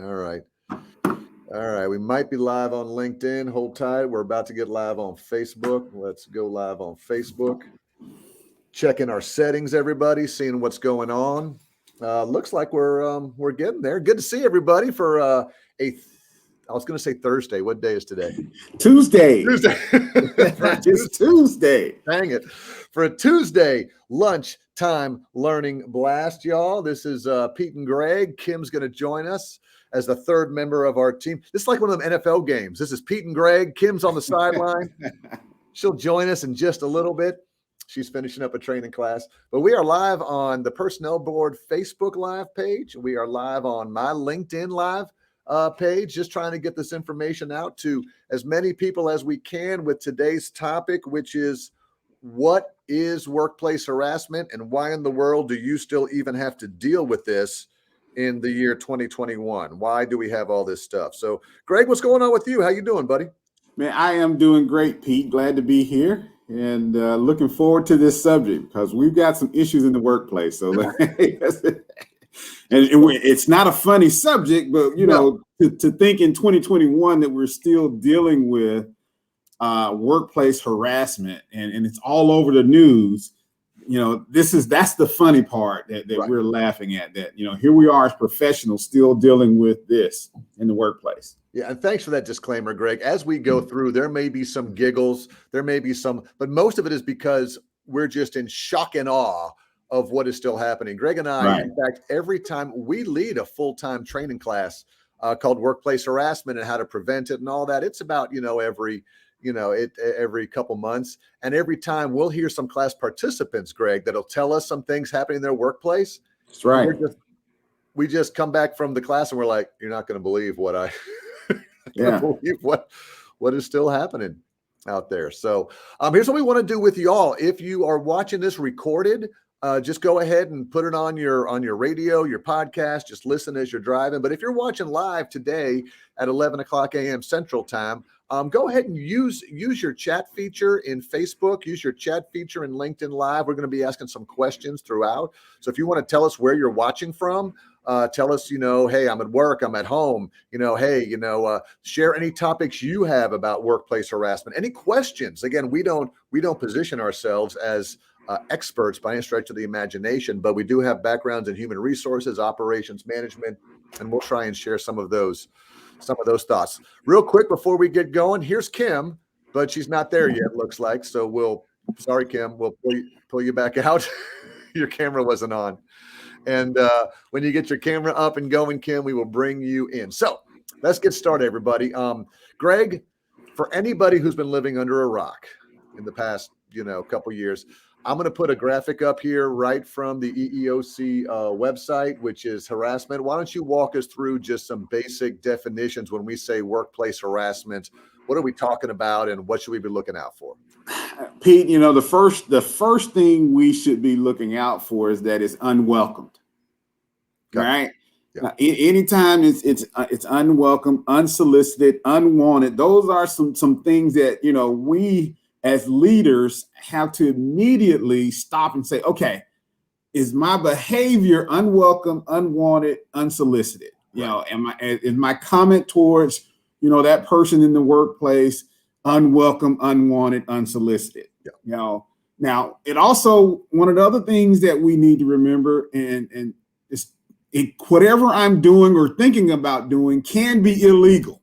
All right. All right. We might be live on LinkedIn. Hold tight. We're about to get live on Facebook. Let's go live on Facebook. Checking our settings, everybody, seeing what's going on. Looks like we're getting there. Good to see everybody for I was going to say Thursday. What day is today? Tuesday. It's Tuesday. Dang it. For a Tuesday lunchtime learning blast, y'all. This is Pete and Greg. Kim's going to join us as the third member of our team. This is like one of them NFL games. This is Pete and Greg. Kim's on the sideline. She'll join us in just a little bit. She's finishing up a training class. But we are live on the Personnel Board Facebook Live page. We are live on my LinkedIn Live page, just trying to get this information out to as many people as we can with today's topic, which is what is workplace harassment and why in the world do you still even have to deal with this in the year 2021? Why do we have all this stuff? So, Greg, what's going on with you? How you doing, buddy? Man, I am doing great, Pete. Glad to be here and looking forward to this subject because we've got some issues in the workplace. So, and it's not a funny subject, but to think in 2021 that we're still dealing with workplace harassment and it's all over the news. That's the funny part that right. We're laughing at, that, here we are as professionals still dealing with this in the workplace. Yeah. And thanks for that disclaimer, Greg. As we go through, there may be some giggles, there may be some, but most of it is because we're just in shock and awe of what is still happening. Greg and I, right. In fact, every time we lead a full-time training class called Workplace Harassment and how to prevent it and all that, it's about, every couple months. And every time we'll hear some class participants, Greg, that'll tell us some things happening in their workplace. That's right. We just come back from the class and we're like, you're not going to believe what believe what is still happening out there. So here's what we want to do with you all. If you are watching this recorded, just go ahead and put it on your radio, your podcast, just listen as you're driving. But if you're watching live today at 11 o'clock a.m. Central Time, go ahead and use your chat feature in Facebook, use your chat feature in LinkedIn Live. We're going to be asking some questions throughout. So if you want to tell us where you're watching from, tell us, hey, I'm at work, I'm at home, share any topics you have about workplace harassment, any questions. Again, we don't position ourselves as experts by any stretch of the imagination, but we do have backgrounds in human resources, operations management, and we'll try and share some of those thoughts. Real quick before we get going, here's Kim, but she's not there yet, looks like. So sorry, Kim, we'll pull you back out. Your camera wasn't on. And when you get your camera up and going, Kim, we will bring you in. So let's get started, everybody. Greg, for anybody who's been living under a rock in the past, couple years, I'm going to put a graphic up here right from the EEOC website, which is harassment. Why don't you walk us through just some basic definitions when we say workplace harassment? What are we talking about and what should we be looking out for? Pete, the first thing we should be looking out for is that it's unwelcomed. Okay. Right? Yeah. Now, anytime it's unwelcome, unsolicited, unwanted, those are some things that, we as leaders have to immediately stop and say, okay, is my behavior unwelcome, unwanted, unsolicited? Is my comment towards, that person in the workplace unwelcome, unwanted, unsolicited? Yeah. Now it also, one of the other things that we need to remember and whatever I'm doing or thinking about doing can be illegal.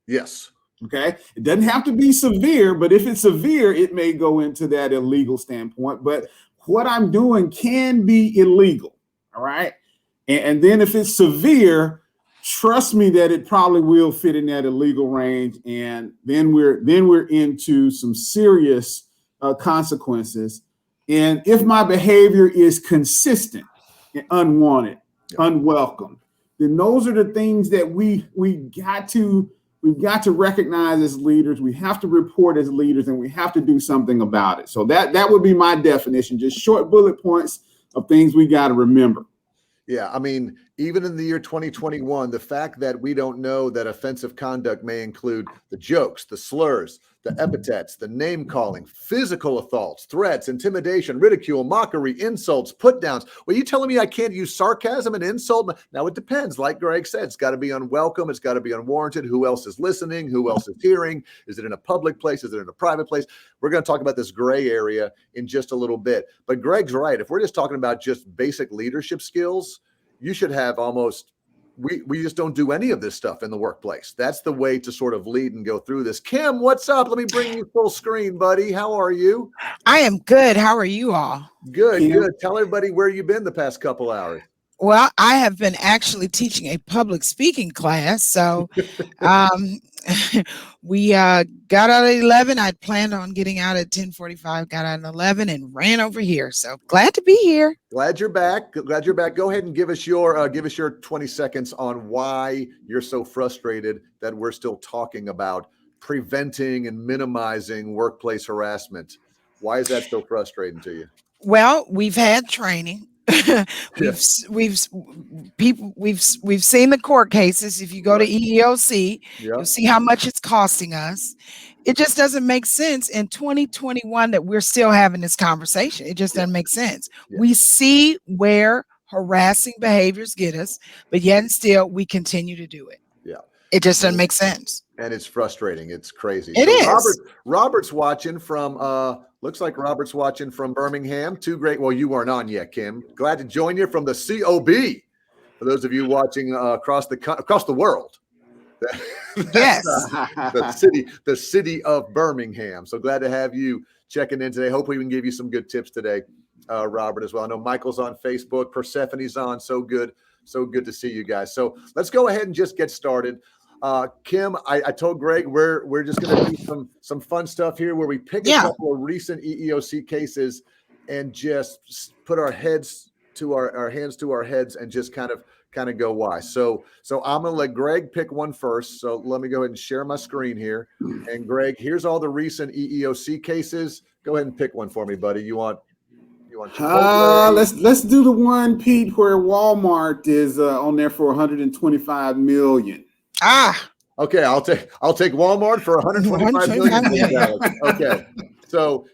Yes. Okay. It doesn't have to be severe, but if it's severe, it may go into that illegal standpoint. But what I'm doing can be illegal. All right. And then if it's severe, trust me that it probably will fit in that illegal range. And then we're into some serious consequences. And if my behavior is consistent and unwanted, unwelcome, then those are the things that we've got to recognize as leaders. We have to report as leaders, and we have to do something about it. So that would be my definition, just short bullet points of things we got to remember. Yeah, I mean, even in the year 2021, the fact that we don't know that offensive conduct may include the jokes, the slurs, the epithets, the name calling, physical assaults, threats, intimidation, ridicule, mockery, insults, put downs. Well, you telling me I can't use sarcasm and insult? Now it depends. Like Greg said, it's got to be unwelcome. It's got to be unwarranted. Who else is listening? Who else is hearing? Is it in a public place? Is it in a private place? We're going to talk about this gray area in just a little bit. But Greg's right. If we're just talking about just basic leadership skills, you should have almost we just don't do any of this stuff in the workplace. That's the way to sort of lead and go through this. Kim, what's up? Let me bring you full screen, buddy. How are you? I am good. How are you all? Good, good. Tell everybody where you've been the past couple hours. Well, I have been actually teaching a public speaking class. So we got out at 11. I'd planned on getting out at 10:45, got out at 11 and ran over here. So glad to be here. Glad you're back. Glad you're back. Go ahead and give us your 20 seconds on why you're so frustrated that we're still talking about preventing and minimizing workplace harassment. Why is that so frustrating to you? Well, we've had training. we've seen the court cases. If you go to EEOC, you'll see how much it's costing us. It just doesn't make sense in 2021 that we're still having this conversation. It just doesn't make sense. We see where harassing behaviors get us, but yet and still we continue to do it. It just doesn't make sense. And it's frustrating. It's crazy. It is. Robert's watching from looks like Robert's watching from Birmingham. Two great. Well, you weren't on yet, Kim. Glad to join you from the COB. For those of you watching across the world. Yes. the city of Birmingham. So glad to have you checking in today. Hopefully we can give you some good tips today, Robert, as well. I know Michael's on Facebook. Persephone's on. So good to see you guys. So let's go ahead and just get started. Kim, I told Greg we're just going to do some fun stuff here where we pick a couple of recent EEOC cases and just put our hands to our heads and just kind of go why. So I'm going to let Greg pick one first. So let me go ahead and share my screen here. And Greg, here's all the recent EEOC cases. Go ahead and pick one for me, buddy. You want let's do the one, Pete, where Walmart is on there for 125 million. Okay, I'll take Walmart for 125 million. Okay. So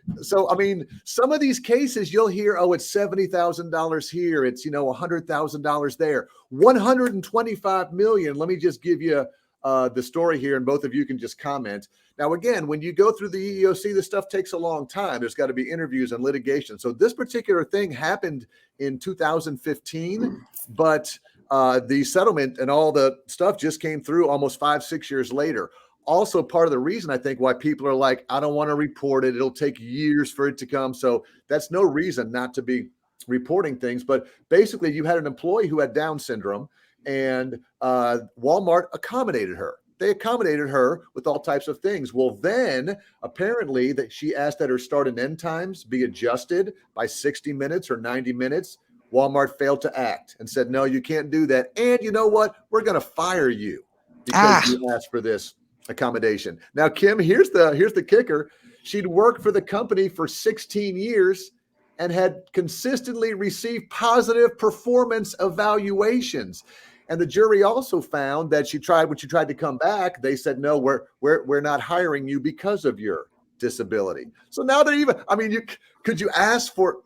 I mean, some of these cases you'll hear, oh, it's $70,000 here, it's $100,000 there, 125 million. Let me just give you the story here, and both of you can just comment. Now, again, when you go through the EEOC, this stuff takes a long time. There's got to be interviews and litigation. So this particular thing happened in 2015, but the settlement and all the stuff just came through almost 5-6 years later. Also, part of the reason I think why people are like, I don't want to report it. It'll take years for it to come. So that's no reason not to be reporting things. But basically, you had an employee who had Down syndrome, and Walmart accommodated her. They accommodated her with all types of things. Well, then apparently that she asked that her start and end times be adjusted by 60 minutes or 90 minutes. Walmart failed to act and said, no, you can't do that. And you know what? We're going to fire you because you asked for this accommodation. Now, Kim, here's the kicker. She'd worked for the company for 16 years and had consistently received positive performance evaluations. And the jury also found that when she tried to come back, they said, no, we're not hiring you because of your disability. So now they're even, I mean, could you ask for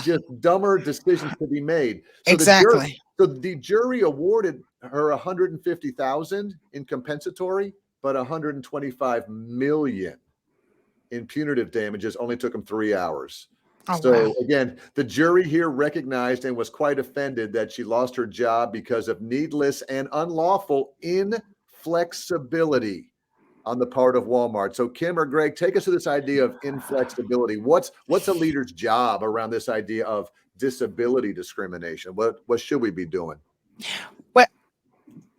just dumber decisions to be made? So exactly. The jury awarded her $150,000 in compensatory, but $125 million in punitive damages. Only took them 3 hours. Again, the jury here recognized and was quite offended that she lost her job because of needless and unlawful inflexibility on the part of Walmart. So Kim or Greg, take us to this idea of inflexibility. What's a leader's job around this idea of disability discrimination? What should we be doing?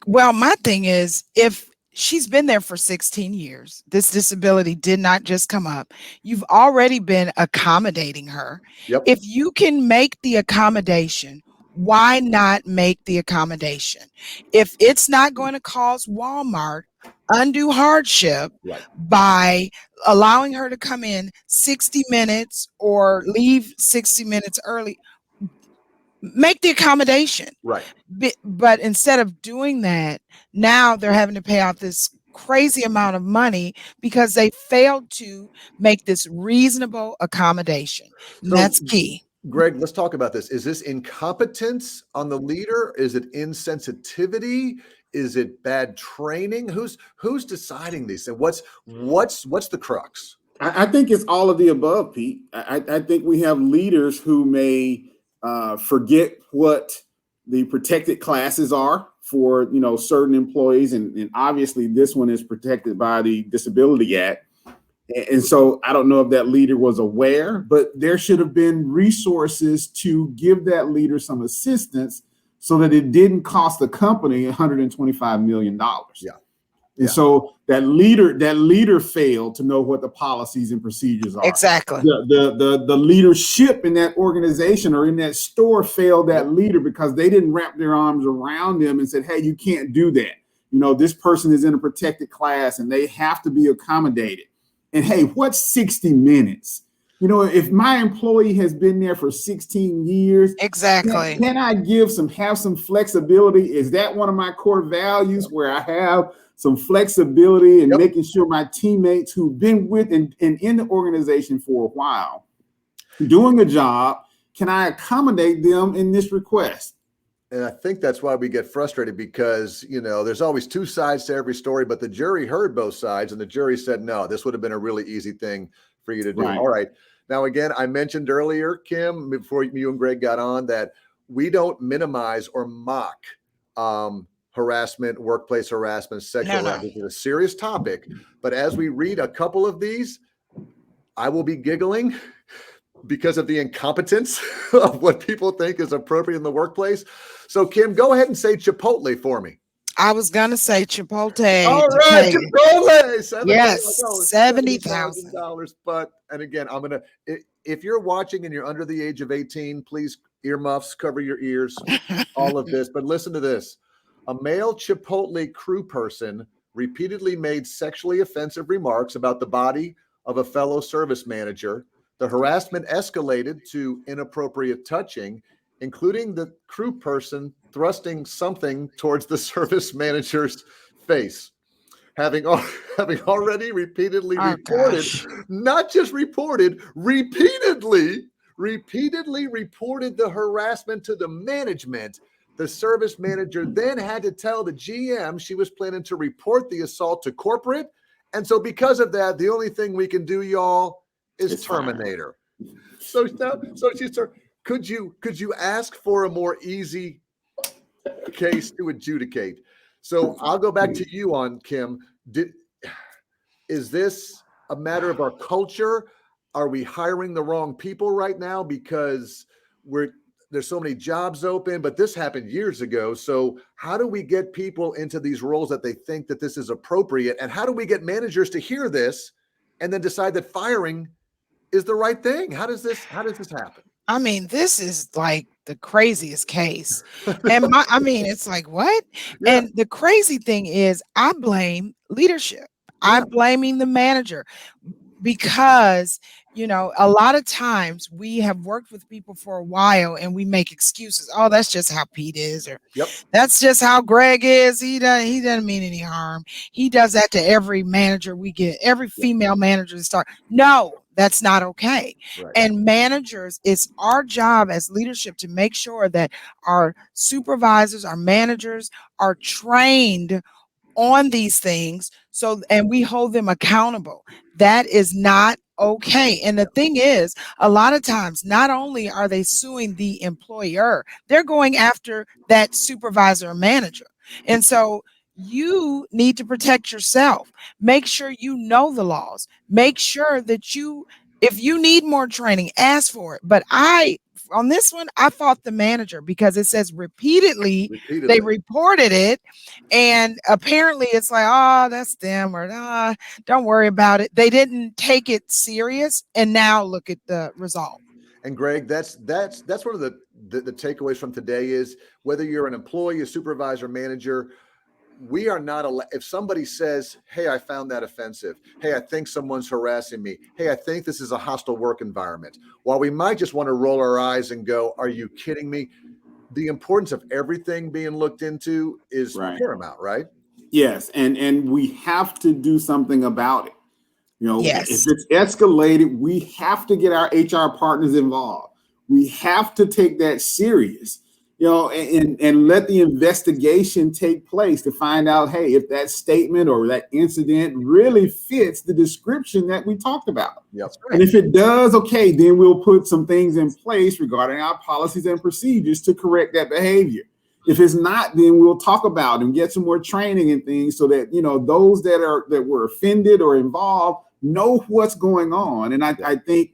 Well, my thing is, if she's been there for 16 years, this disability did not just come up. You've already been accommodating her. Yep. If you can make the accommodation, why not make the accommodation? If it's not going to cause Walmart undue hardship by allowing her to come in 60 minutes or leave 60 minutes early, make the accommodation. Right. But instead of doing that, now they're having to pay out this crazy amount of money because they failed to make this reasonable accommodation. And So, that's key. Greg, let's talk about this. Is this incompetence on the leader? Is it insensitivity? Is it bad training? Who's deciding these? And what's the crux? I think it's all of the above, Pete. I think we have leaders who may forget what the protected classes are for certain employees, and obviously this one is protected by the Disability Act. And so I don't know if that leader was aware, but there should have been resources to give that leader some assistance so that it didn't cost the company $125 million. Yeah. And so that leader failed to know what the policies and procedures are. Exactly. The leadership in that organization or in that store failed that leader because they didn't wrap their arms around them and said, hey, you can't do that. This person is in a protected class and they have to be accommodated. And hey, what's 60 minutes? If my employee has been there for 16 years, exactly. Can I have some flexibility? Is that one of my core values where I have some flexibility and making sure my teammates who've been with and in the organization for a while, doing a job, can I accommodate them in this request? And I think that's why we get frustrated because, there's always two sides to every story, but the jury heard both sides and the jury said, no, this would have been a really easy thing for you to do. Right. All right. Now, again, I mentioned earlier, Kim, before you and Greg got on, that we don't minimize or mock harassment, workplace harassment, sexual harassment. It's a serious topic. But as we read a couple of these, I will be giggling because of the incompetence of what people think is appropriate in the workplace. So, Kim, go ahead and say Chipotle for me. I was going to say Chipotle. All right, Chipotle. Yes, $70,000. But, and again, if you're watching and you're under the age of 18, please earmuffs, cover your ears, all of this. But listen to this. A male Chipotle crew person repeatedly made sexually offensive remarks about the body of a fellow service manager. The harassment escalated to inappropriate touching, including the crew person thrusting something towards the service manager's face. Having already repeatedly reported, not just reported, repeatedly reported the harassment to the management. The service manager then had to tell the GM she was planning to report the assault to corporate. And so because of that, the only thing we can do, y'all, is terminate her. So she's could you ask for a more easy case to adjudicate? So I'll go back to you on Kim. Is this a matter of our culture? Are we hiring the wrong people right now because there's so many jobs open, but this happened years ago. So how do we get people into these roles that they think that this is appropriate? And how do we get managers to hear this and then decide that firing is the right thing? How does this happen? I mean, this is like the craziest case. And it's like, what? Yeah. And the crazy thing is I blame leadership. Yeah. I'm blaming the manager because, a lot of times we have worked with people for a while and we make excuses. Oh, that's just how Pete is, or that's just how Greg is. He doesn't mean any harm. He does that to every manager we get, every female manager to start. No, that's not okay. Right. And managers, it's our job as leadership to make sure that our supervisors, our managers are trained on these things. And we hold them accountable. That is not okay. And the thing is, a lot of times, not only are they suing the employer, they're going after that supervisor or manager. And so you need to protect yourself. Make sure you know the laws. Make sure that if you need more training, ask for it. But on this one, I fought the manager because it says repeatedly they reported it. And apparently it's like, oh, that's them, or don't worry about it. They didn't take it serious. And now look at the result. And Greg, that's one of the takeaways from today is whether you're an employee, a supervisor, manager, we are not if somebody says, hey, I found that offensive. Hey, I think someone's harassing me. Hey, I think this is a hostile work environment. While we might just want to roll our eyes and go, are you kidding me? The importance of everything being looked into is paramount, right? Yes, and we have to do something about it. You know, Yes. if it's escalated, we have to get our HR partners involved. We have to take that serious, you know, and let the investigation take place to find out, hey, if that statement or that incident really fits the description that we talked about. Yep. And if it does, okay, then we'll put some things in place regarding our policies and procedures to correct that behavior. If it's not, then we'll talk about and get some more training and things so that, you know, those that were offended or involved know what's going on. And I think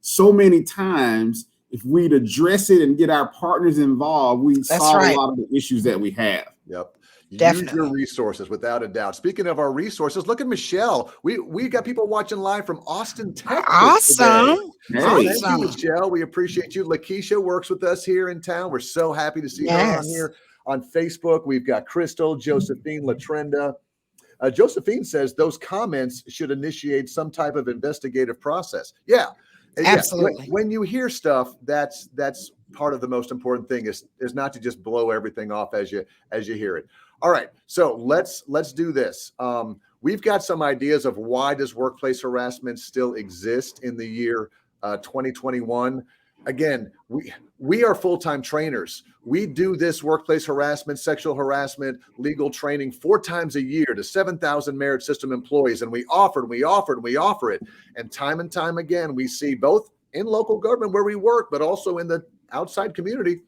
so many times, if we'd address it and get our partners involved, we solve a lot of the issues that we have. Yep. Definitely. Use your resources without a doubt. Speaking of our resources, look at Michelle. We got people watching live from Austin, Texas. Awesome. Today. Hey. Thank you, Michelle. We appreciate you. Lakeisha works with us here in town. We're so happy to see her on here on Facebook. We've got Crystal, Josephine, Latrenda. Josephine says those comments should initiate some type of investigative process. Yeah. Absolutely. When you hear stuff, that's part of the most important thing is not to just blow everything off as you hear it. All right, so let's do this. We've got some ideas of why does workplace harassment still exist in the year 2021. Again, we are full-time trainers. We do this workplace harassment, sexual harassment, legal training 4 times a year to 7,000 Merit System employees. And we offer it. And time again, we see both in local government where we work, but also in the outside community,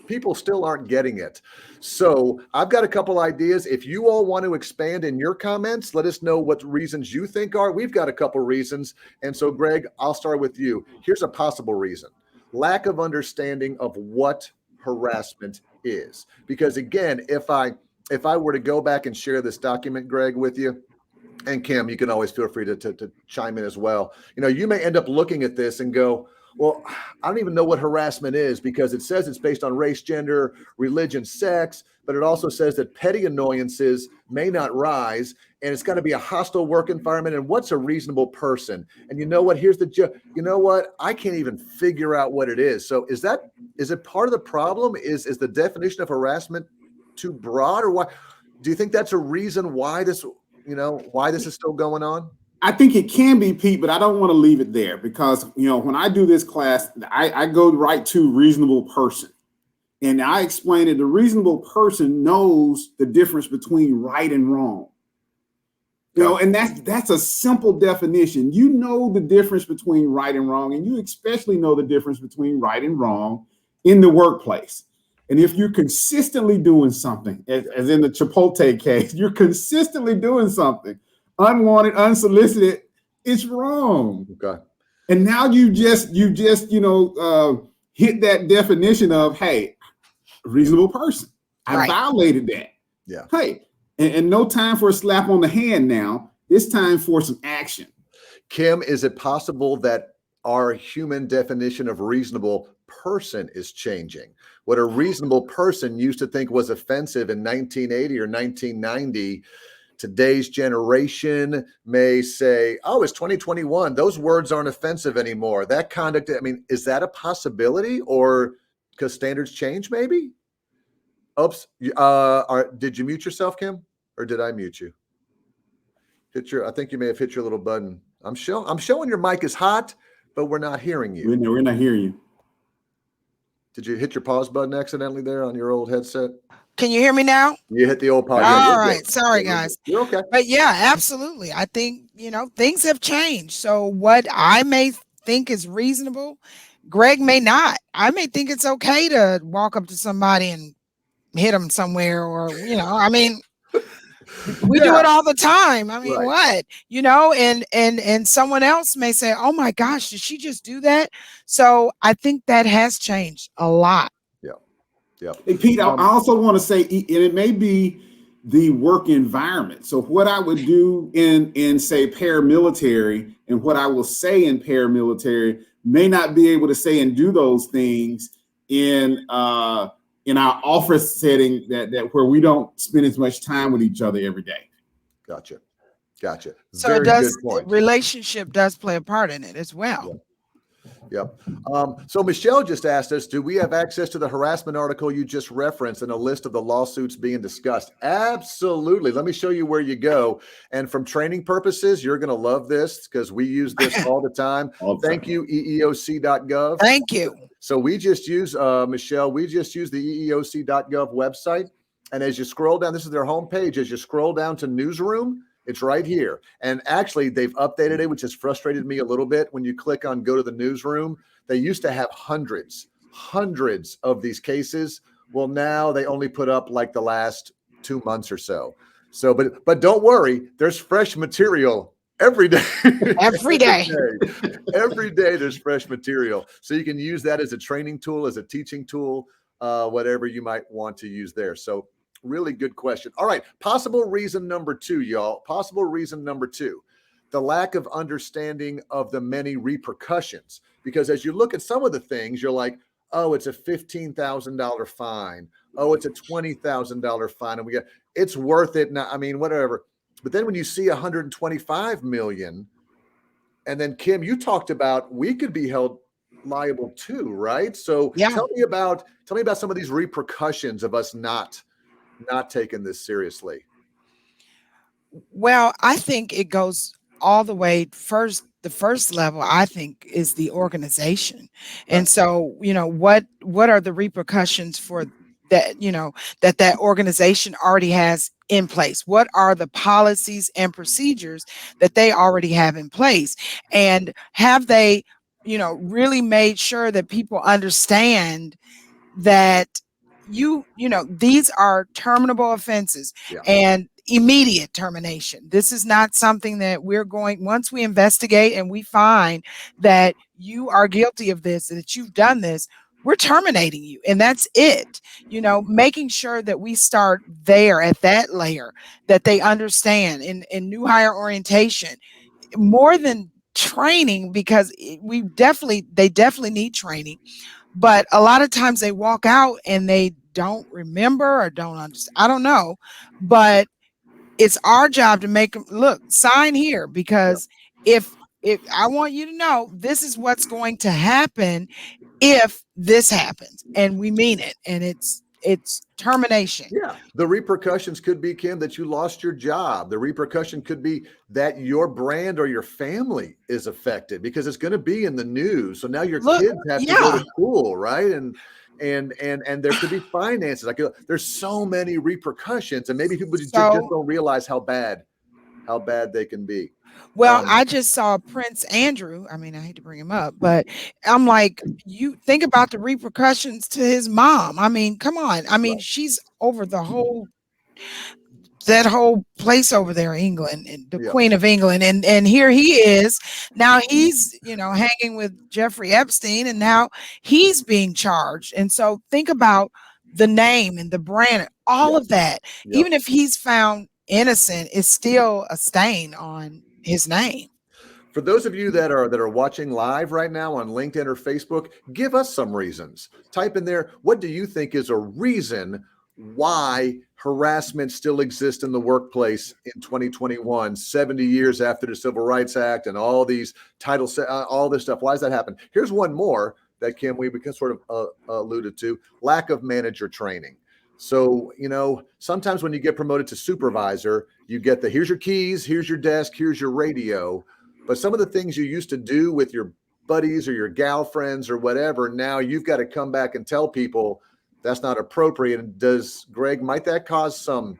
people still aren't getting it. So I've got a couple ideas. If you all want to expand in your comments, let us know what reasons you think are. We've got a couple reasons. And so, Greg, I'll start with you. Here's a possible reason. Lack of understanding of what harassment is. Because again, if I were to go back and share this document, Greg, with you, and Kim, you can always feel free to chime in as well. You know, you may end up looking at this and go, well, I don't even know what harassment is because it says it's based on race, gender, religion, sex, but it also says that petty annoyances may not rise and it's got to be a hostile work environment. And what's a reasonable person? And you know what? Here's the joke. You know what? I can't even figure out what it is. So is it part of the problem? Is the definition of harassment too broad, or why? Do you think that's a reason why this is still going on? I think it can be, Pete, but I don't want to leave it there because, you know, when I do this class, I go right to reasonable person. And I explain that the reasonable person knows the difference between right and wrong. You know, and that's a simple definition. You know the difference between right and wrong, and you especially know the difference between right and wrong in the workplace. And if you're consistently doing something, as in the Chipotle case, you're consistently doing something unwanted, unsolicited, it's wrong. Okay. And now you just hit that definition of, hey, reasonable person. I violated that. Yeah. Hey, and no time for a slap on the hand now. It's time for some action. Kim, is it possible that our human definition of reasonable person is changing? What a reasonable person used to think was offensive in 1980 or 1990, today's generation may say, oh, it's 2021. Those words aren't offensive anymore. That conduct, I mean, is that a possibility, or because standards change maybe? Oops. Did you mute yourself, Kim, or did I mute you? I think you may have hit your little button. I'm showing your mic is hot, but we're not hearing you. We're not hearing you. Did you hit your pause button accidentally there on your old headset? Can you hear me now? You hit the old pause. All right. Sorry, guys. You're okay. But yeah, absolutely. I think, things have changed. So what I may think is reasonable, Greg may not. I may think it's okay to walk up to somebody and hit them somewhere, or, we do it all the time. I mean, what, and someone else may say, oh my gosh, did she just do that? So I think that has changed a lot. Yeah. Hey, Pete, I also want to say, and it may be the work environment. So what I would do in say paramilitary, and what I will say in paramilitary may not be able to say and do those things in our office setting that where we don't spend as much time with each other every day. Gotcha. So relationship does play a part in it as well. Yep. So Michelle just asked us, do we have access to the harassment article you just referenced and a list of the lawsuits being discussed? Absolutely. Let me show you where you go. And from training purposes, you're going to love this because we use this all the time. Thank you, EEOC.gov. Thank you. So we just use, Michelle, we just use the EEOC.gov website. And as you scroll down, this is their homepage. As you scroll down to newsroom, it's right here. And actually, they've updated it, which has frustrated me a little bit. When you click on go to the newsroom, they used to have hundreds of these cases. Well, now they only put up like the last 2 months or so. So, but don't worry, there's fresh material every day. Every day. Every day there's fresh material. So you can use that as a training tool, as a teaching tool, whatever you might want to use there. So really good question. All right. Possible reason number 2, y'all. Possible reason number 2, the lack of understanding of the many repercussions. Because as you look at some of the things, you're like, oh, it's a $15,000 fine. Oh, it's a $20,000 fine. And it's worth it. Now, I mean, whatever. But then when you see 125 million, and then Kim, you talked about we could be held liable too, right? So yeah. Tell me about some of these repercussions of us not taking this seriously. Well, I think it goes all the way first. The first level, I think, is the organization. And so, what are the repercussions for that, that organization already has in place? What are the policies and procedures that they already have in place? And have they, really made sure that people understand that these are terminable offenses and immediate termination. This is not something that once we investigate and we find that you are guilty of this, that you've done this, we're terminating you. And that's it. Making sure that we start there at that layer, that they understand in new hire orientation, more than training, because they definitely need training. But a lot of times they walk out and they don't remember or don't understand. I don't know, but it's our job to make them look, sign here, because if I want you to know, this is what's going to happen if this happens, and we mean it, and it's termination. Yeah. The repercussions could be, Kim, that you lost your job. The repercussion could be that your brand or your family is affected because it's going to be in the news. So now your kids have to go to school, right? And there could be finances. There's so many repercussions, and maybe people just don't realize how bad they can be. Well, I just saw Prince Andrew. I mean, I hate to bring him up, but I'm like, you think about the repercussions to his mom. I mean, come on. I mean, she's over that whole place over there, England, and the Queen of England. And here he is. Now he's, hanging with Jeffrey Epstein, and now he's being charged. And so think about the name and the brand, all of that. Even if he's found innocent, is still a stain on his name. For those of you that are watching live right now on LinkedIn or Facebook, give us some reasons. Type in there, what do you think is a reason why harassment still exists in the workplace in 2021, 70 years after the Civil Rights Act and all these titles, all this stuff? Why does that happen? Here's one more that, Kim, we sort of alluded to: lack of manager training. So, sometimes when you get promoted to supervisor, you get here's your keys, here's your desk, here's your radio. But some of the things you used to do with your buddies or your gal friends or whatever, now you've got to come back and tell people that's not appropriate. And might that cause some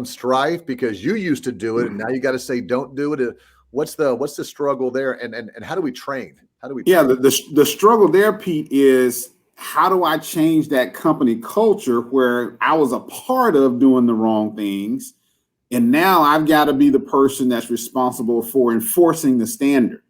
strife because you used to do it and now you got to say don't do it? What's the struggle there? And how do we train? The struggle there, Pete, is how do I change that company culture where I was a part of doing the wrong things, and now I've got to be the person that's responsible for enforcing the standard?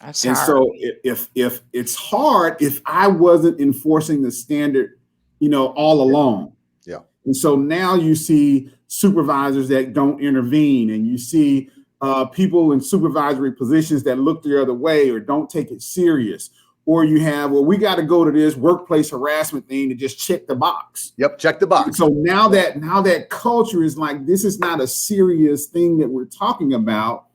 That's and hard. So if it's hard if I wasn't enforcing the standard, all along. Yeah. And so now you see supervisors that don't intervene, and you see people in supervisory positions that look the other way or don't take it serious. Or you have, we got to go to this workplace harassment thing to just check the box. Yep, check the box. So now that culture is like, this is not a serious thing that we're talking about.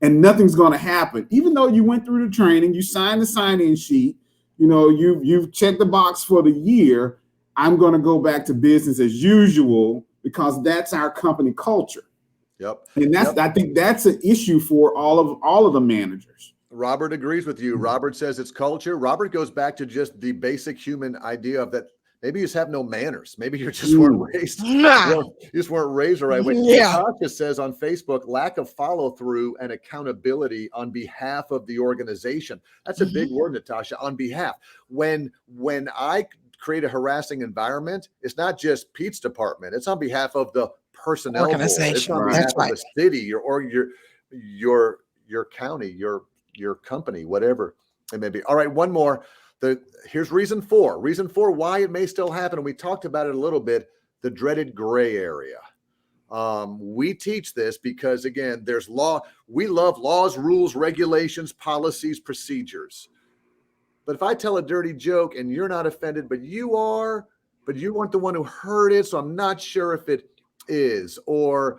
and nothing's going to happen, even though you went through the training, you signed the sign-in sheet, you've checked the box for the year. I'm going to go back to business as usual because that's our company culture. Yep. And I think that's an issue for all of the managers. Robert agrees with you. Robert says it's culture. Robert goes back to just the basic human idea of that. Maybe you just have no manners. Maybe you just weren't raised. You just weren't raised the right way. Natasha says on Facebook, lack of follow through and accountability on behalf of the organization. That's a big word, Natasha. On behalf. When I create a harassing environment, it's not just Pete's department. It's on behalf of the personnel organization. It's on behalf of the city, your county, your company, whatever it may be. All right, one more. Here's reason four why it may still happen. And we talked about it a little bit, the dreaded gray area. We teach this because, again, there's law. We love laws, rules, regulations, policies, procedures. But if I tell a dirty joke and you're not offended, but you weren't the one who heard it, so I'm not sure if it is. Or,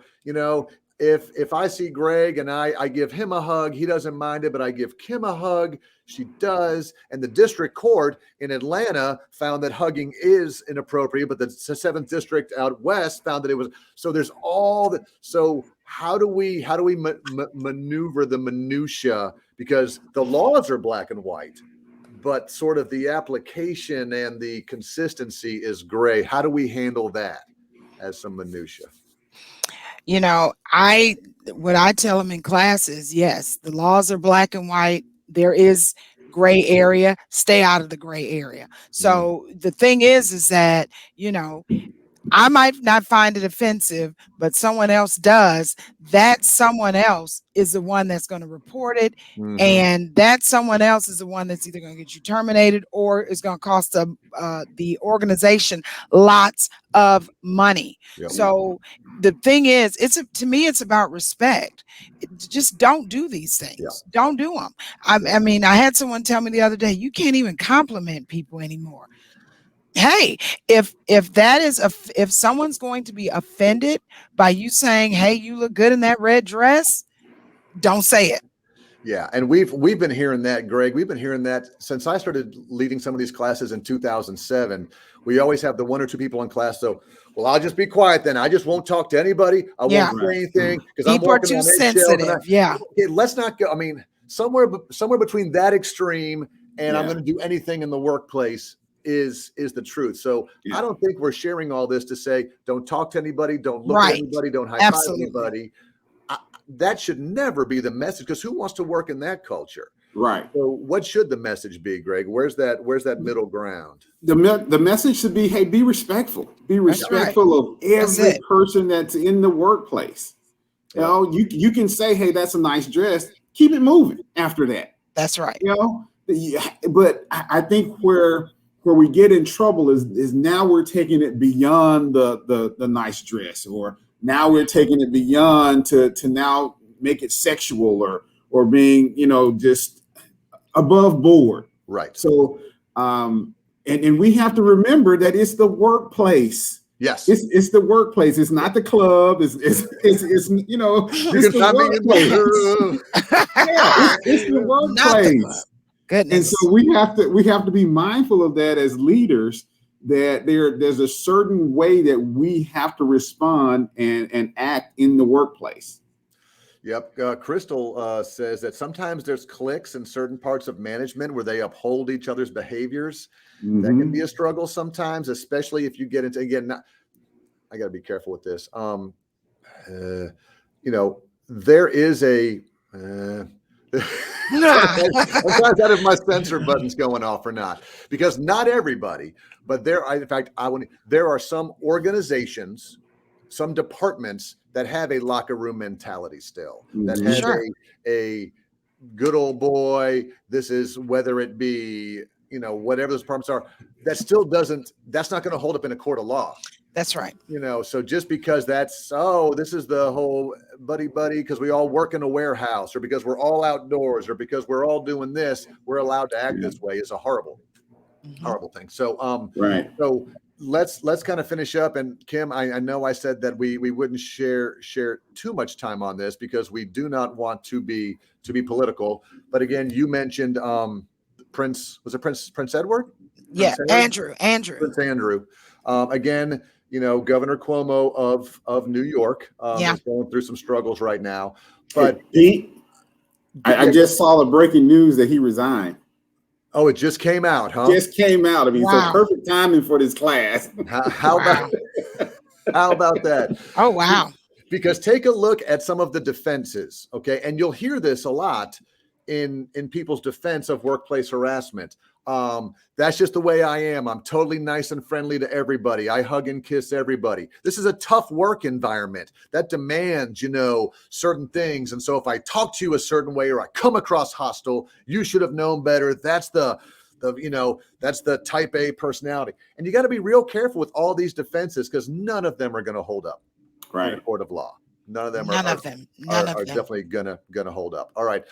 if I see Greg and I give him a hug, he doesn't mind it, but I give Kim a hug, she does. And the district court in Atlanta found that hugging is inappropriate, but the 7th district out west found that it was. So there's all that. So how do we maneuver the minutia? Because the laws are black and white, but sort of the application and the consistency is gray. How do we handle that as some minutia? What I tell them in class is, yes, the laws are black and white. There is gray area. Stay out of the gray area. So the thing is that, I might not find it offensive, but someone else does. That someone else is the one that's going to report it. And that someone else is the one that's either going to get you terminated or is going to cost the organization lots of money. Yep. So the thing is, to me, it's about respect. Just don't do these things. Yeah. Don't do them. I mean, I had someone tell me the other day, you can't even compliment people anymore. Hey, if someone's going to be offended by you saying, hey, you look good in that red dress, don't say it. Yeah. And we've been hearing that, Greg. We've been hearing that since I started leading some of these classes in 2007. We always have the one or two people in class. So, well, I'll just be quiet then. I just won't talk to anybody. I won't say anything because I'm walking on sensitive. Yeah. Okay, let's not go. I mean, somewhere between that extreme and I'm going to do anything in the workplace is the truth. So I don't think we're sharing all this to say, don't talk to anybody, don't look at anybody, don't high five anybody. That should never be the message, because who wants to work in that culture? Right. So what should the message be, Greg? Where's that middle ground? The message should be, hey, be respectful. Be respectful of every person that's in the workplace. You know, you can say, hey, that's a nice dress. Keep it moving after that. That's right. But I think where we get in trouble is now we're taking it beyond the nice dress, or now we're taking it beyond to now make it sexual or being, just above board. Right. So, and we have to remember that it's the workplace. Yes. It's the workplace. It's not the club. It's the workplace. It's the workplace. Goodness. And so we have to be mindful of that as leaders, that there's a certain way that we have to respond and act in the workplace. Yep. Crystal says that sometimes there's cliques in certain parts of management where they uphold each other's behaviors. Mm-hmm. That can be a struggle sometimes, especially if you get into, again, I got to be careful with this. There is a, I'm trying to if my censor button's going off or not, because not everybody, but there are some organizations, some departments that have a locker room mentality still, that have a good old boy. This is, whether it be, whatever those departments are, that's not going to hold up in a court of law. That's right. So just because this is the whole buddy, because we all work in a warehouse, or because we're all outdoors, or because we're all doing this, we're allowed to act this way, is a horrible thing. So, right. So let's kind of finish up. And Kim, I know I said that we wouldn't share too much time on this because we do not want to be political. But again, you mentioned Prince Edward? Yeah, Andrew. Prince Andrew. Again, Governor Cuomo of New York is going through some struggles right now. But I just saw the breaking news that he resigned. Oh, it just came out, huh? Just came out. I mean, so perfect timing for this class. How about that? Oh, wow. Because take a look at some of the defenses, okay? And you'll hear this a lot in people's defense of workplace harassment. That's just the way I am. I'm totally nice and friendly to everybody. I hug and kiss everybody. This is a tough work environment that demands, certain things. And so if I talk to you a certain way or I come across hostile, you should have known better. That's that's the type A personality. And you got to be real careful with all these defenses because none of them are going to hold up in a court of law. None of them are definitely gonna hold up. All right.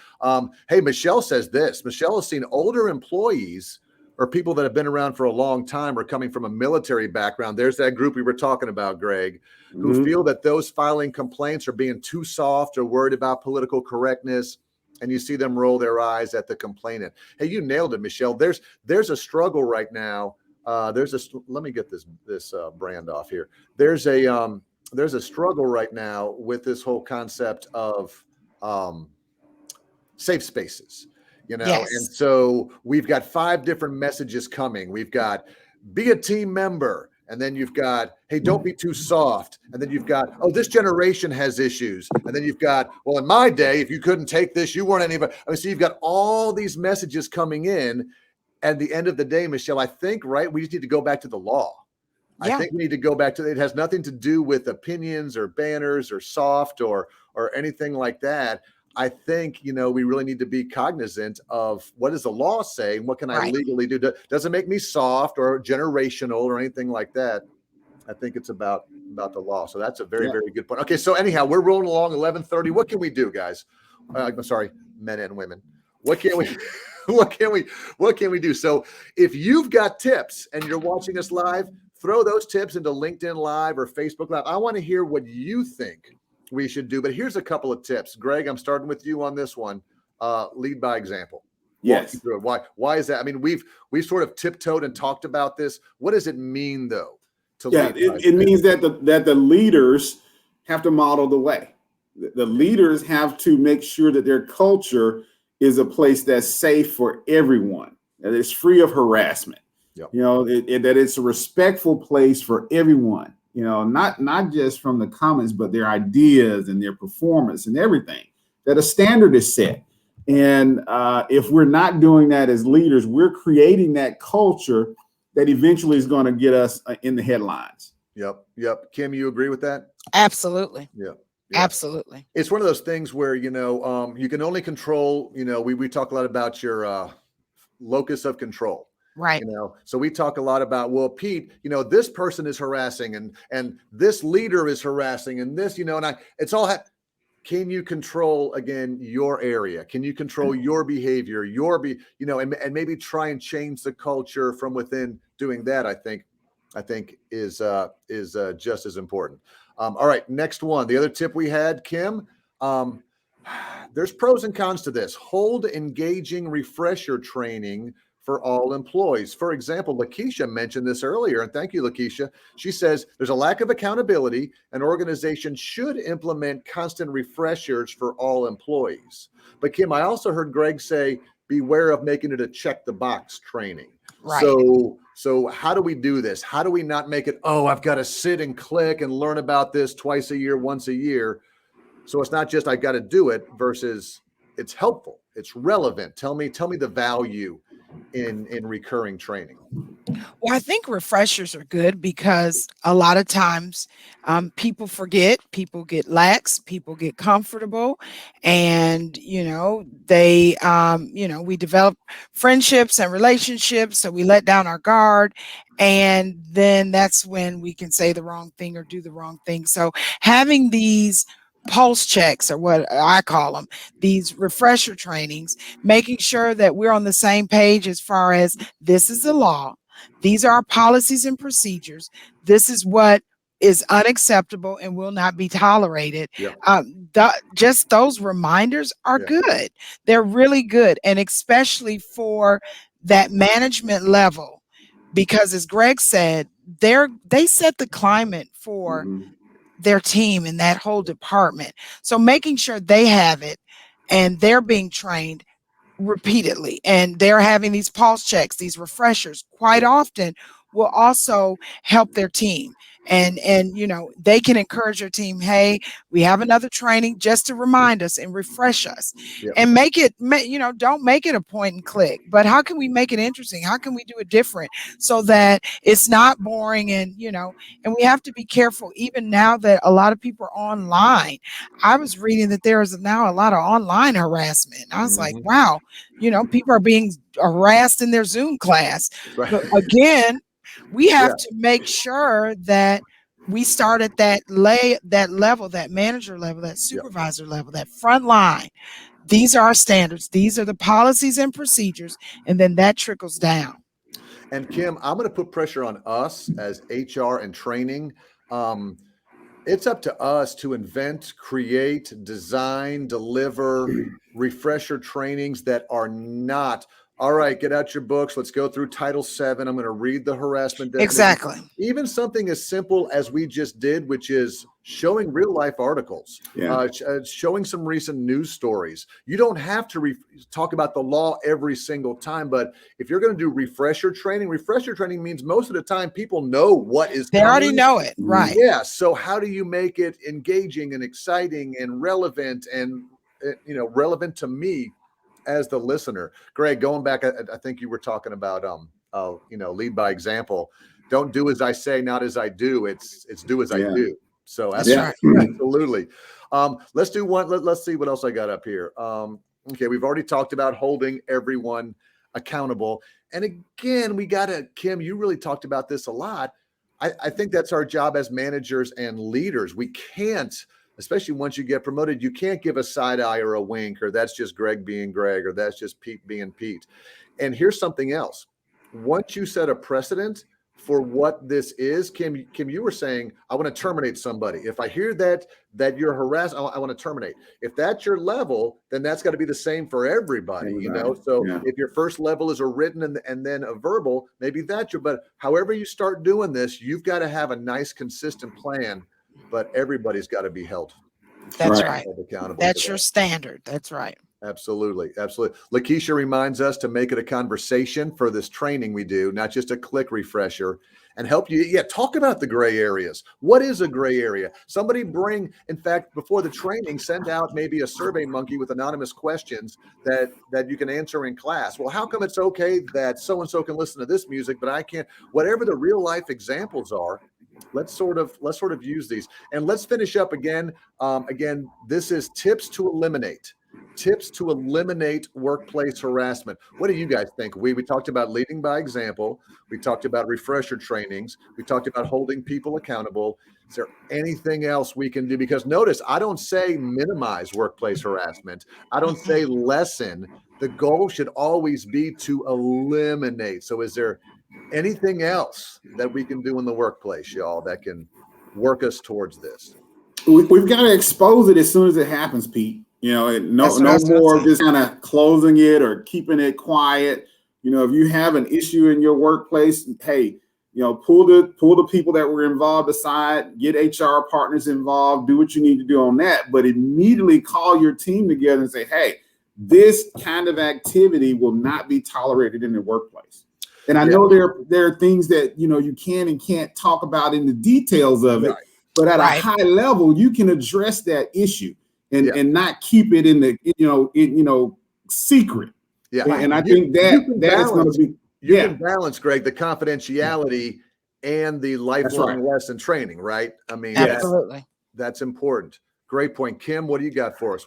Hey, Michelle says this. Michelle has seen older employees or people that have been around for a long time or coming from a military background. There's that group we were talking about, Greg, who feel that those filing complaints are being too soft or worried about political correctness. And you see them roll their eyes at the complainant. Hey, you nailed it, Michelle. There's a struggle right now. Let me get this brand off here. There's a struggle right now with this whole concept of safe spaces, and so we've got 5 different messages coming. We've got be a team member, and then you've got, hey, don't be too soft, and then you've got, oh, this generation has issues, and then you've got, well, in my day, if you couldn't take this, you weren't anybody. I mean, so you've got all these messages coming in. At the end of the day, Michelle, I think, right, we just need to go back to the law. I think we need to go back to it. It has nothing to do with opinions or banners or soft or anything like that. I think, we really need to be cognizant of what does the law say and what can I legally do? Does it make me soft or generational or anything like that? I think it's about the law. So that's a very, very good point. Okay. So anyhow, we're rolling along 11:30. What can we do, guys? I'm sorry, men and women. What can we what can we do? So if you've got tips and you're watching us live, throw those tips into LinkedIn Live or Facebook Live. I want to hear what you think we should do. But here's a couple of tips. Greg, I'm starting with you on this one. Lead by example. Yes. Why is that? I mean, we've sort of tiptoed and talked about this. What does it mean, though? It means that the leaders have to model the way. The leaders have to make sure that their culture is a place that's safe for everyone, that it's free of harassment. Yep. That it's a respectful place for everyone, not just from the comments, but their ideas and their performance and everything, that a standard is set. And if we're not doing that as leaders, we're creating that culture that eventually is going to get us in the headlines. Yep. Kim, you agree with that? Absolutely. Yeah. Absolutely. It's one of those things where, you can only control, we talk a lot about your locus of control. Right. So we talk a lot about, well, Pete, this person is harassing and this leader is harassing and this, and it's all, can you control, again, your area? Can you control your behavior, and maybe try and change the culture from within? Doing that, I think is just as important. All right. Next one. The other tip we had, Kim, there's pros and cons to this. Hold engaging refresher training for all employees. For example, Lakeisha mentioned this earlier, and thank you, Lakeisha. She says there's a lack of accountability. An organization should implement constant refreshers for all employees. But Kim, I also heard Greg say, beware of making it a check the box training. Right. So how do we do this? How do we not make it, I've got to sit and click and learn about this twice a year, once a year. So it's not just I got to do it versus it's helpful. It's relevant. Tell me the value in recurring training. Well, I think refreshers are good because a lot of times people forget, people get lax, people get comfortable, and they we develop friendships and relationships, so we let down our guard, and then that's when we can say the wrong thing or do the wrong thing. So having these pulse checks, or what I call them, these refresher trainings, making sure that we're on the same page as far as this is the law. These are our policies and procedures. This is what is unacceptable and will not be tolerated. Just those reminders are good. They're really good. And especially for that management level, because as Greg said, they set the climate for their team and that whole department. So making sure they have it and they're being trained repeatedly and they're having these pulse checks, these refreshers quite often will also help their team. And they can encourage your team, hey, we have another training, just to remind us and refresh us. And make it, don't make it a point and click, but how can we make it interesting? How can we do it different so that it's not boring? And and we have to be careful, even now that a lot of people are online. I was reading that there is now a lot of online harassment. I was like, wow, people are being harassed in their Zoom class. But again, we have to make sure that we start at that level, that manager level, that supervisor level, that front line. These are our standards. These are the policies and procedures, and then that trickles down. And Kim, I'm going to put pressure on us as HR and training. It's up to us to invent, create, design, deliver refresher trainings that are not, all right, get out your books. Let's go through Title VII. I'm going to read the harassment definition. Exactly. Even something as simple as we just did, which is showing real life articles, showing some recent news stories. You don't have to talk about the law every single time, but if you're going to do refresher training means most of the time people know what is coming. They already know it, right? Yeah. So how do you make it engaging and exciting and relevant and relevant to me as the listener? Greg, going back, I think you were talking about lead by example. Don't do as I say, not as I do. It's do as I do. So that's right. Absolutely. Let's do one. Let's see what else I got up here. Okay, we've already talked about holding everyone accountable. And again, Kim, you really talked about this a lot. I think that's our job as managers and leaders. We can't, especially once you get promoted, you can't give a side eye or a wink, or that's just Greg being Greg, or that's just Pete being Pete. And here's something else. Once you set a precedent for what this is, Kim, you were saying, I want to terminate somebody. If I hear that you're harassed, I want to terminate. If that's your level, then that's got to be the same for everybody. So if your first level is a written and then a verbal, maybe that's but however you start doing this, you've got to have a nice, consistent plan, but everybody's got to be held. That's right. That's your standard. That's right. Absolutely. Lakeisha reminds us to make it a conversation for this training we do, not just a click refresher, and help you. Talk about the gray areas. What is a gray area? Somebody in fact, before the training, send out maybe a survey monkey with anonymous questions that you can answer in class. Well, how come it's okay that so-and-so can listen to this music, but I can't? Whatever the real life examples are, let's sort of use these. And let's finish up again. This is tips to eliminate workplace harassment. What do you guys think? We talked about leading by example. We talked about refresher trainings. We talked about holding people accountable. Is there anything else we can do? Because notice, I don't say minimize workplace harassment. I don't say lessen. The goal should always be to eliminate. So is there anything else that we can do in the workplace, y'all, that can work us towards this? We've got to expose it as soon as it happens, Pete. No more of just kind of closing it or keeping it quiet. If you have an issue in your workplace, hey, pull the people that were involved aside, get HR partners involved, do what you need to do on that, but immediately call your team together and say, hey, this kind of activity will not be tolerated in the workplace. And I know there are things that you can and can't talk about in the details of it, but at a high level, you can address that issue and not keep it in the secret. Yeah, and I think that is going to be you can balance, Greg, the confidentiality and the lifelong lesson training, right? I mean, absolutely, that's important. Great point. Kim, what do you got for us?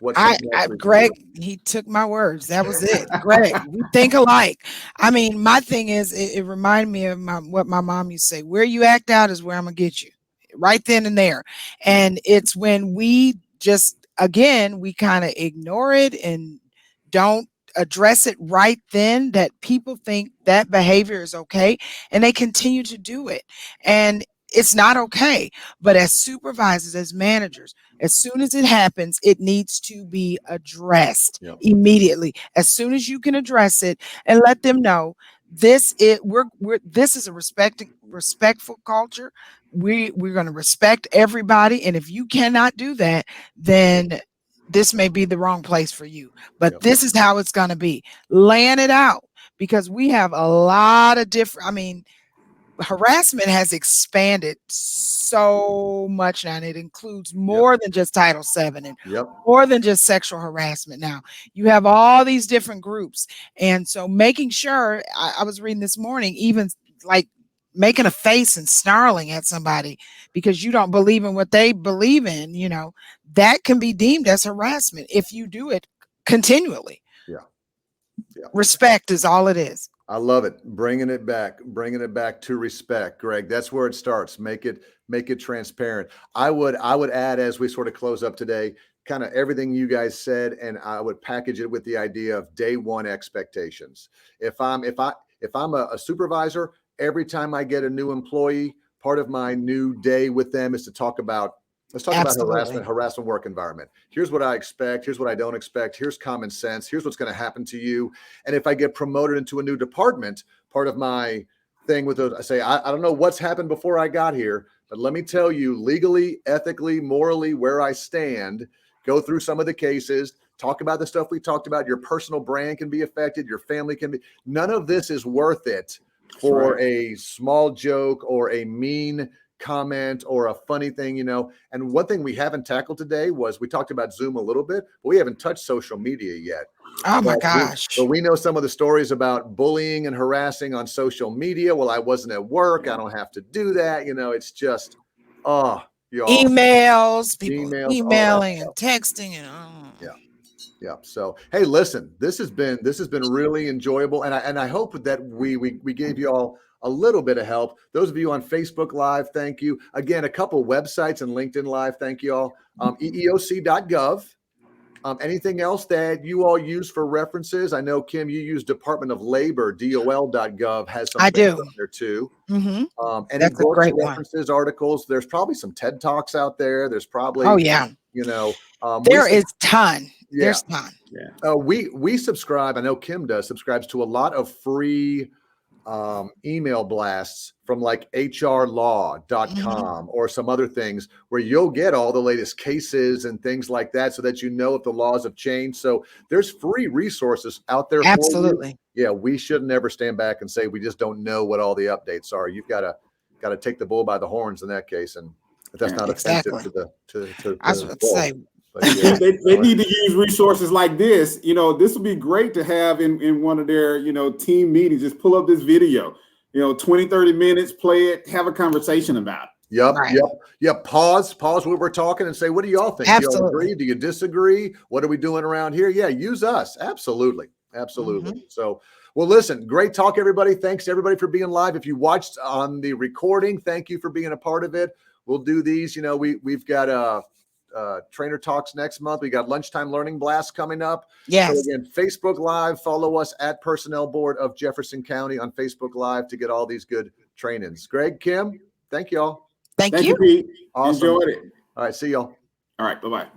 Greg, he took my words. That was it. Greg, we think alike. I mean, my thing is, it reminded me of what my mom used to say, where you act out is where I'm going to get you. Right then and there. And it's when we just, again, we kind of ignore it and don't address it right then, that people think that behavior is okay and they continue to do it. And it's not okay. But as supervisors, as managers, as soon as it happens, it needs to be addressed immediately. As soon as you can address it and let them know this is a respectful culture. We're going to respect everybody. And if you cannot do that, then this may be the wrong place for you. But this is how it's going to be. Laying it out, because we have a lot of different, harassment has expanded so much now, and it includes more than just Title VII and more than just sexual harassment. Now you have all these different groups, and so making sure, I was reading this morning, even like making a face and snarling at somebody because you don't believe in what they believe in, that can be deemed as harassment if you do it continually. Respect is all it is. I love it. Bringing it back to respect, Greg. That's where it starts. Make it transparent. I would add, as we sort of close up today, kind of everything you guys said, and I would package it with the idea of day one expectations. If I'm a supervisor, every time I get a new employee, part of my new day with them is to talk about harassment work environment. Here's what I expect. Here's what I don't expect. Here's common sense. Here's what's going to happen to you. And if I get promoted into a new department, part of my thing with those, I say, I don't know what's happened before I got here, but let me tell you legally, ethically, morally, where I stand, go through some of the cases, talk about the stuff we talked about. Your personal brand can be affected. Your family can be. None of this is worth it for a small joke or a mean comment or a funny thing, And one thing we haven't tackled today was, we talked about Zoom a little bit, but we haven't touched social media yet. Oh my gosh. But we know some of the stories about bullying and harassing on social media. Well, I wasn't at work. I don't have to do that. It's just, y'all. Emails, people emailing and texting and Yeah. So, hey, listen, this has been really enjoyable. And I hope that we gave you all a little bit of help. Those of you on Facebook Live, thank you. Again, a couple websites and LinkedIn Live, thank you all. EEOC.gov. Anything else that you all use for references? I know, Kim, you use Department of Labor, DOL.gov has some things up there too. Mm-hmm. Any That's books, a great references, articles? There's probably some TED Talks out there. There's probably, there is ton. There's ton. We subscribe. I know Kim subscribes to a lot of free email blasts from like hrlaw.com or some other things where you'll get all the latest cases and things like that, so that if the laws have changed. So there's free resources out there. Absolutely. For you. Yeah, we should never stand back and say we just don't know what all the updates are. You've got to take the bull by the horns in that case, and if that's not offensive to I was about to say. They need to use resources like this. This would be great to have in one of their, team meetings. Just pull up this video, 20, 30 minutes, play it, have a conversation about it. Yep. Pause what we're talking and say, what do y'all think? Absolutely. Do you agree? Do you disagree? What are we doing around here? Yeah, use us. Absolutely. So, well, listen, great talk, everybody. Thanks to everybody for being live. If you watched on the recording, thank you for being a part of it. We'll do these. We've got trainer talks next month. We got lunchtime learning blast coming up. Yes. So again, Facebook Live, follow us at Personnel Board of Jefferson County on Facebook Live to get all these good trainings. Greg, Kim, thank you all. Thank you. Pete. Awesome. Enjoyed it. All right. See y'all. All right. Bye-bye.